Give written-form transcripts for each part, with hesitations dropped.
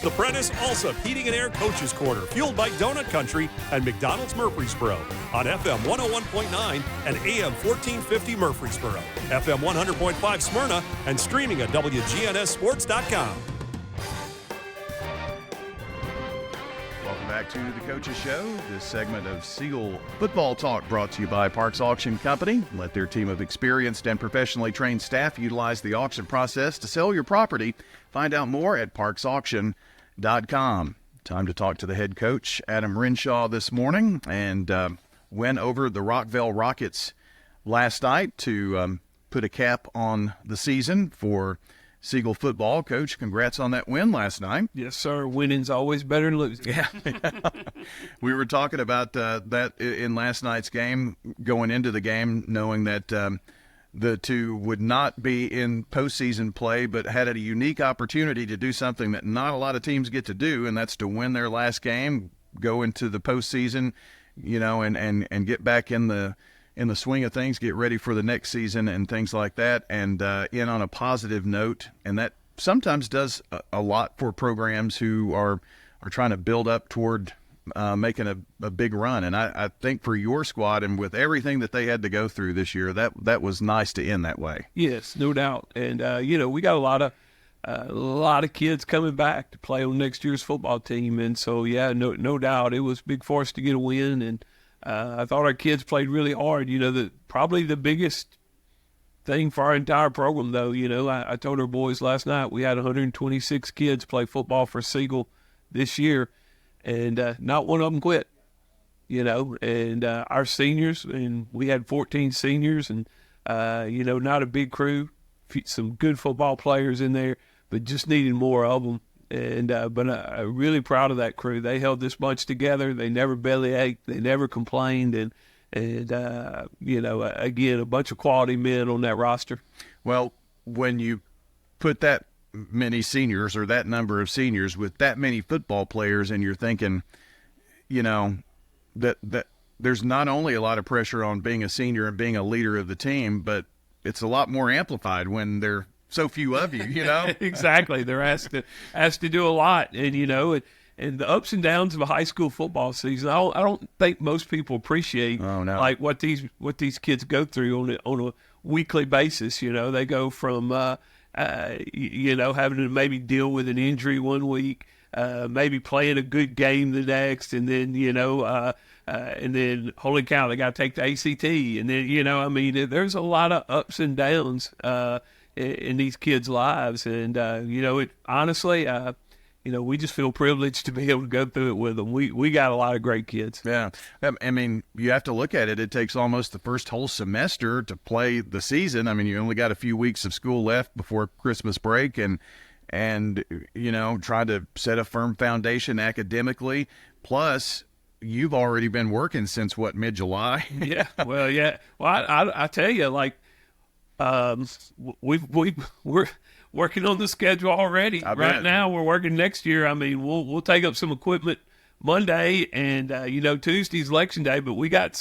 The Prentice Alsop Heating and Air Coaches Corner, fueled by Donut Country and McDonald's Murfreesboro on FM 101.9 and AM 1450 Murfreesboro, FM 100.5 Smyrna, and streaming at WGNSSports.com. Welcome back to the Coaches Show. This segment of Siegel Football Talk brought to you by Parks Auction Company. Let their team of experienced and professionally trained staff utilize the auction process to sell your property. Find out more at parksauction.com. Time to talk to the head coach, Adam Renshaw, this morning, and went over the Rockville Rockets last night to put a cap on the season for Siegel football. Coach, congrats on that win last night. Yes, sir. Winning's always better than losing. Yeah. We were talking about that in last night's game, going into the game, knowing that the two would not be in postseason play, but had a unique opportunity to do something that not a lot of teams get to do, and that's to win their last game, go into the postseason, and get back in the swing of things, get ready for the next season and things like that, and in on a positive note. And that sometimes does a lot for programs who are trying to build up toward making a big run. And I think for your squad and with everything that they had to go through this year, that was nice to end that way. Yes, no doubt. And, we got a lot of kids coming back to play on next year's football team. And so, yeah, no doubt it was big for us to get a win. And I thought our kids played really hard. Probably the biggest thing for our entire program, though, I told our boys last night we had 126 kids play football for Siegel this year, and not one of them quit, and our seniors, and we had 14 seniors, and, not a big crew, some good football players in there, but just needed more of them. And but I'm really proud of that crew. They held this bunch together. They never bellyached. They never complained. And again, a bunch of quality men on that roster. Well, when you put that many seniors or that number of seniors with that many football players, and you're thinking, that there's not only a lot of pressure on being a senior and being a leader of the team, but it's a lot more amplified when they're so few of you, Exactly. They're asked to do a lot, and and the ups and downs of a high school football season. I don't think most people appreciate like what these kids go through on a weekly basis. They go from having to maybe deal with an injury one week, maybe playing a good game the next, and then and then holy cow, they got to take the ACT, and then there's a lot of ups and downs in these kids' lives, and honestly, we just feel privileged to be able to go through it with them. We got a lot of great kids. Yeah, you have to look at it. It takes almost the first whole semester to play the season. You only got a few weeks of school left before Christmas break, and try to set a firm foundation academically. Plus, you've already been working since mid-July? Yeah. Well, yeah. Well, I tell you, we're working on the schedule already. Right now, we're working next year. We'll take up some equipment Monday, and Tuesday's election day. But we got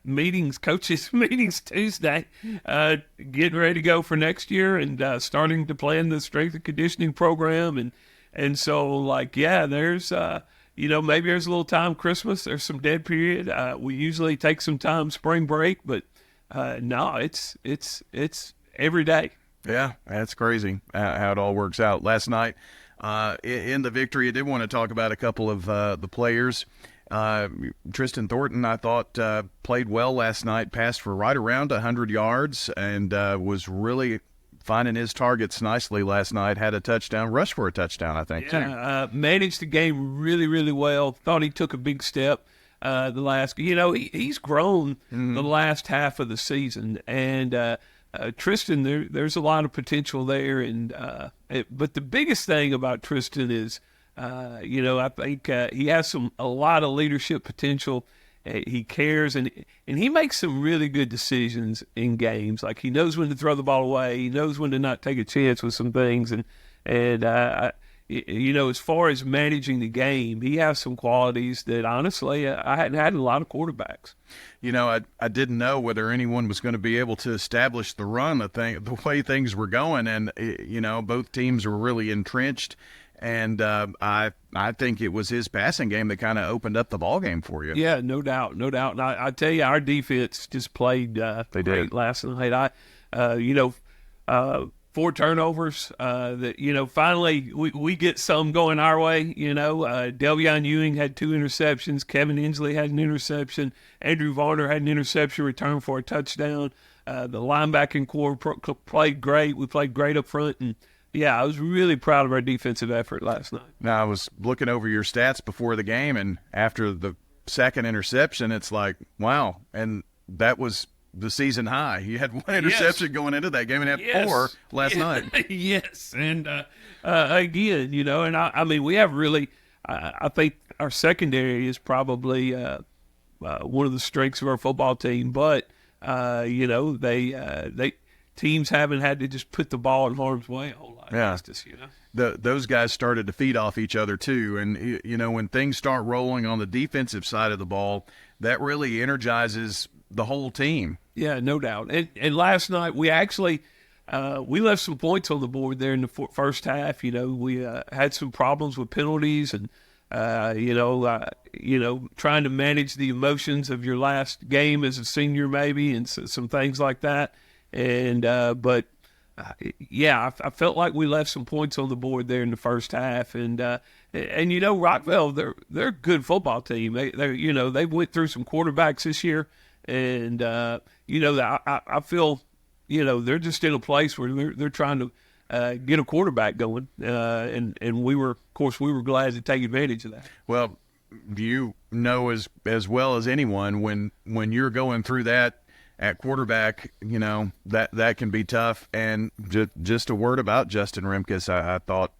meetings, coaches meetings Tuesday, getting ready to go for next year, and starting to plan the strength and conditioning program, and so there's maybe there's a little time Christmas. There's some dead period. We usually take some time spring break, but. No, it's every day. Yeah, that's crazy how it all works out. Last night, in the victory, I did want to talk about a couple of the players. Tristan Thornton, I thought, played well last night, passed for right around 100 yards, and was really finding his targets nicely last night. Had a touchdown, rushed for a touchdown, I think. Yeah, managed the game really, really well. Thought he took a big step. He's grown the last half of the season, and Tristan, there's a lot of potential there, and but the biggest thing about Tristan is, I think he has a lot of leadership potential. He cares, and he makes some really good decisions in games. Like, he knows when to throw the ball away, he knows when to not take a chance with some things, and as far as managing the game, he has some qualities that, honestly, I hadn't had in a lot of quarterbacks. I didn't know whether anyone was going to be able to establish the run, the way things were going. And, both teams were really entrenched. And I think it was his passing game that kind of opened up the ball game for you. Yeah, no doubt. And I tell you, our defense just played great last night. 4 turnovers. That finally we get some going our way. Delvion Ewing had 2 interceptions. Kevin Inslee had an interception. Andrew Varner had an interception return for a touchdown. The linebacking core played great. We played great up front, and I was really proud of our defensive effort last night. Now, I was looking over your stats before the game, and after the second interception, it's like, wow. And that was the season high. You had 1 interception going into that game and had 4 last night. Yes. And again, and I mean, we have really, I think our secondary is probably one of the strengths of our football team, but, teams haven't had to just put the ball in harm's way a whole lot against us, Those guys started to feed off each other too, and when things start rolling on the defensive side of the ball, that really energizes the whole team. Yeah, no doubt. And last night we actually we left some points on the board there in the first half. We had some problems with penalties and trying to manage the emotions of your last game as a senior maybe and some things like that. And I felt like we left some points on the board there in the first half. And Rockville, they're a good football team. They went through some quarterbacks this year, and I feel they're just in a place where they're trying to get a quarterback going, and we were glad to take advantage of that. Well, you know as well as anyone when you're going through that at quarterback, that can be tough. And just a word about Justin Remkus, I thought,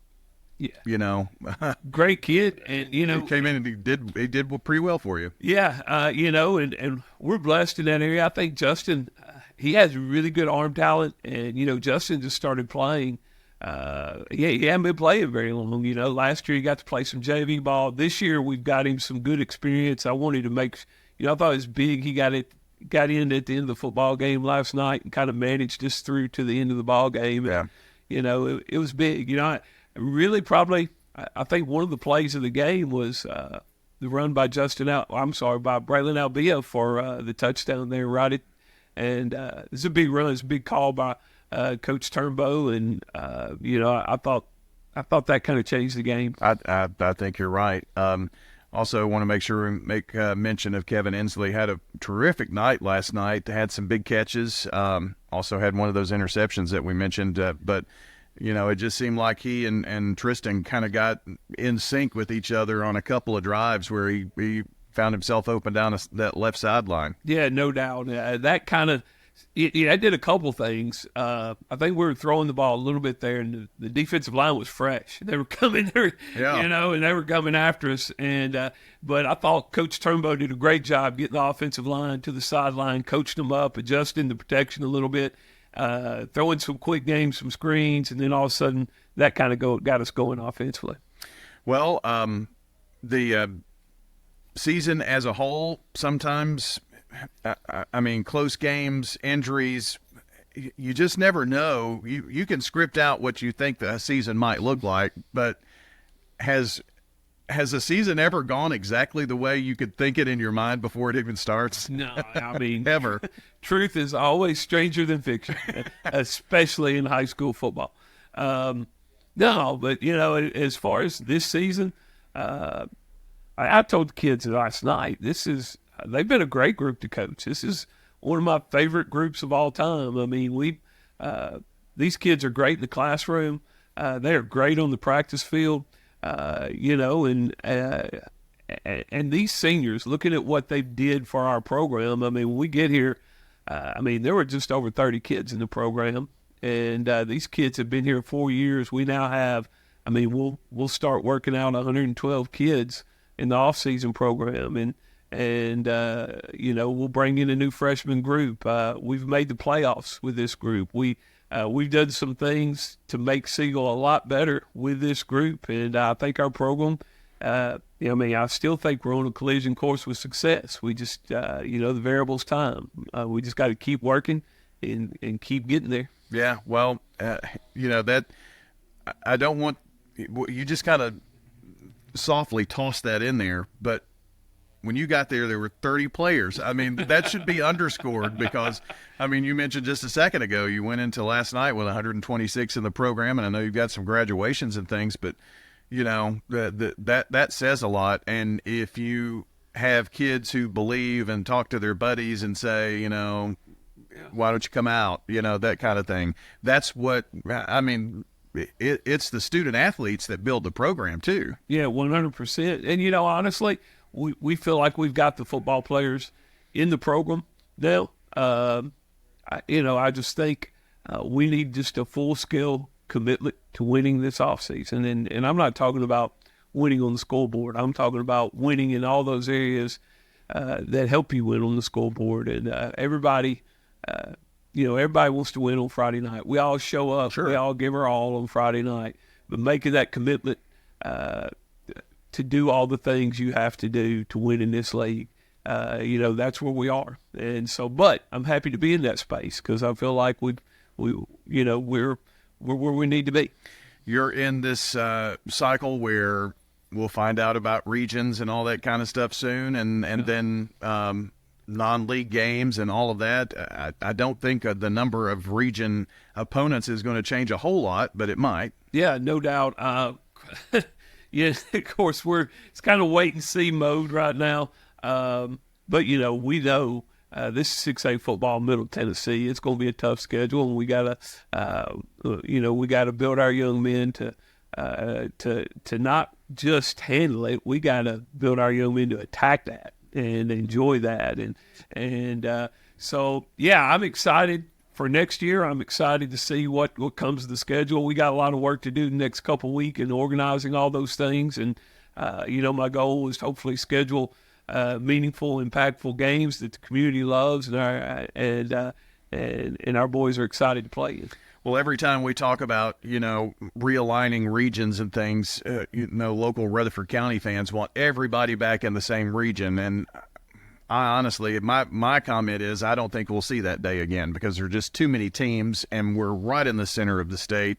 great kid, and he came in and he did pretty well for you. Yeah, and we're blessed in that area. I think Justin, he has really good arm talent, and Justin just started playing. He hadn't been playing very long. Last year he got to play some JV ball. This year we've got him some good experience. I wanted to make, I thought it was big. He got in at the end of the football game last night and kind of managed us through to the end of the ball game. Yeah. And, it was big. I think one of the plays of the game was the run by by Braylon Albia for the touchdown there, right? And it's a big run. It's a big call by Coach Turnbow, and I thought that kind of changed the game. I think you're right. Also, want to make sure we make mention of Kevin Inslee. Had a terrific night last night. Had some big catches. Also had one of those interceptions that we mentioned. But, it just seemed like he and Tristan kind of got in sync with each other on a couple of drives where he found himself open down that left sideline. Yeah, no doubt. That kind of I did a couple things. I think we were throwing the ball a little bit there, and the defensive line was fresh. They were coming there, and they were coming after us. And but I thought Coach Turnbow did a great job getting the offensive line to the sideline, coached them up, adjusting the protection a little bit, throwing some quick games, some screens, and then all of a sudden that kind of got us going offensively. Well, the season as a whole, sometimes – close games, injuries, you just never know. You can script out what you think the season might look like, but has the season ever gone exactly the way you could think it in your mind before it even starts? No, I mean, ever. Truth is always stranger than fiction, especially in high school football. No, but, as far as this season, I told the kids last night, they've been a great group to coach. This is one of my favorite groups of all time. I mean, these kids are great in the classroom. They are great on the practice field, and these seniors, looking at what they did for our program. I mean, when we get here, there were just over 30 kids in the program, and these kids have been here 4 years. We now have, we'll start working out 112 kids in the off-season program, and we'll bring in a new freshman group. We've made the playoffs with this group. We've done some things to make Siegel a lot better with this group, and I think our program, I still think we're on a collision course with success. We just, the variable's time. We just got to keep working and keep getting there. Yeah, well, that I don't want you just kind of softly tossed that in there, but when you got there were 30 players. I mean, that should be underscored because, I mean, you mentioned just a second ago you went into last night with 126 in the program, and I know you've got some graduations and things, but, you know, that says a lot. And if you have kids who believe and talk to their buddies and say, you know, why don't you come out, you know, that kind of thing, that's what, I mean, it's the student athletes that build the program too. Yeah, 100%. And, you know, honestly, we feel like we've got the football players in the program now. I just think we need just a full-scale commitment to winning this offseason. And I'm not talking about winning on the scoreboard. I'm talking about winning in all those areas that help you win on the scoreboard. And everybody wants to win on Friday night. We all show up. Sure. We all give our all on Friday night. But making that commitment to do all the things you have to do to win in this league, that's where we are. And so, but I'm happy to be in that space because I feel like we're where we need to be. You're in this cycle where we'll find out about regions and all that kind of stuff soon, and then non-league games and all of that. I don't think the number of region opponents is going to change a whole lot, but it might. Yeah, no doubt. Yes, of course, it's kind of wait and see mode right now. But we know this is 6A football, Middle Tennessee. It's going to be a tough schedule, and we gotta build our young men to not just handle it. We gotta build our young men to attack that and enjoy that. So yeah, I'm excited for next year. I'm excited to see what comes to the schedule. We got a lot of work to do the next couple of weeks in organizing all those things. And, my goal is to hopefully schedule meaningful, impactful games that the community loves and our boys are excited to play in. Well, every time we talk about, realigning regions and things, local Rutherford County fans want everybody back in the same region. And I honestly, my comment is I don't think we'll see that day again because there are just too many teams and we're right in the center of the state.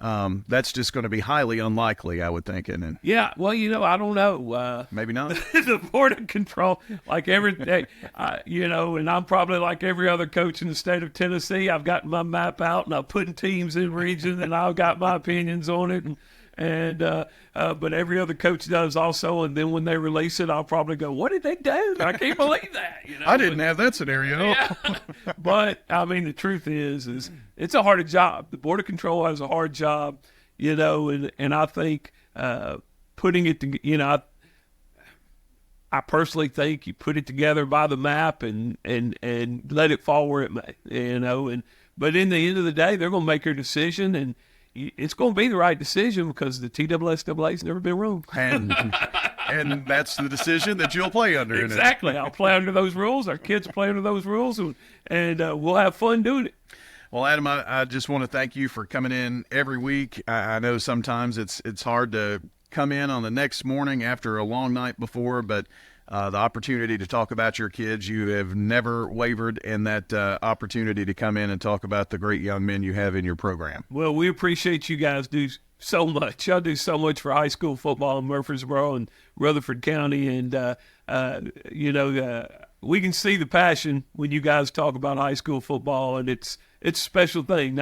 That's just going to be highly unlikely, I would think. And yeah, well, I don't know. Maybe not. The Board of Control, like every day, and I'm probably like every other coach in the state of Tennessee. I've got my map out and I'm putting teams in region and I've got my opinions on it. But every other coach does also, and then when they release it, I'll probably go, "What did they do? I can't believe that." I didn't have that scenario. Yeah. But I mean, the truth is it's a hard job. The Board of Control has a hard job, and I think putting it together. I personally think you put it together by the map and let it fall where it may, But in the end of the day, they're going to make their decision and. It's going to be the right decision because the TSSA's never been wrong. And that's the decision that you'll play under. Exactly. I'll play under those rules. Our kids play under those rules, and we'll have fun doing it. Well, Adam, I just want to thank you for coming in every week. I know sometimes it's hard to come in on the next morning after a long night before, but the opportunity to talk about your kids, you have never wavered in that opportunity to come in and talk about the great young men you have in your program. Well, we appreciate you guys do so much. Y'all do so much for high school football in Murfreesboro and Rutherford County, and we can see the passion when you guys talk about high school football, and it's a special thing.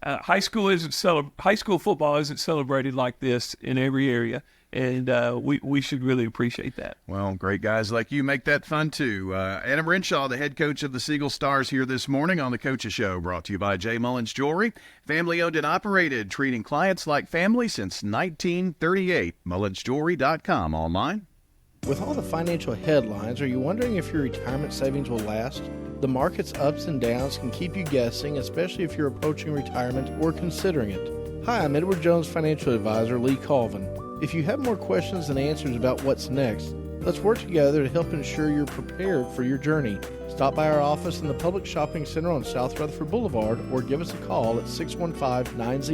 High school football isn't celebrated like this in every area. And we should really appreciate that. Well, great guys like you make that fun, too. Adam Renshaw, the head coach of the Siegel Stars, here this morning on the Coaches Show, brought to you by J. Mullins Jewelry. Family-owned and operated, treating clients like family since 1938. MullinsJewelry.com, online. With all the financial headlines, are you wondering if your retirement savings will last? The market's ups and downs can keep you guessing, especially if you're approaching retirement or considering it. Hi, I'm Edward Jones Financial Advisor Lee Colvin. If you have more questions than answers about what's next, let's work together to help ensure you're prepared for your journey. Stop by our office in the Public Shopping Center on South Rutherford Boulevard or give us a call at 615-90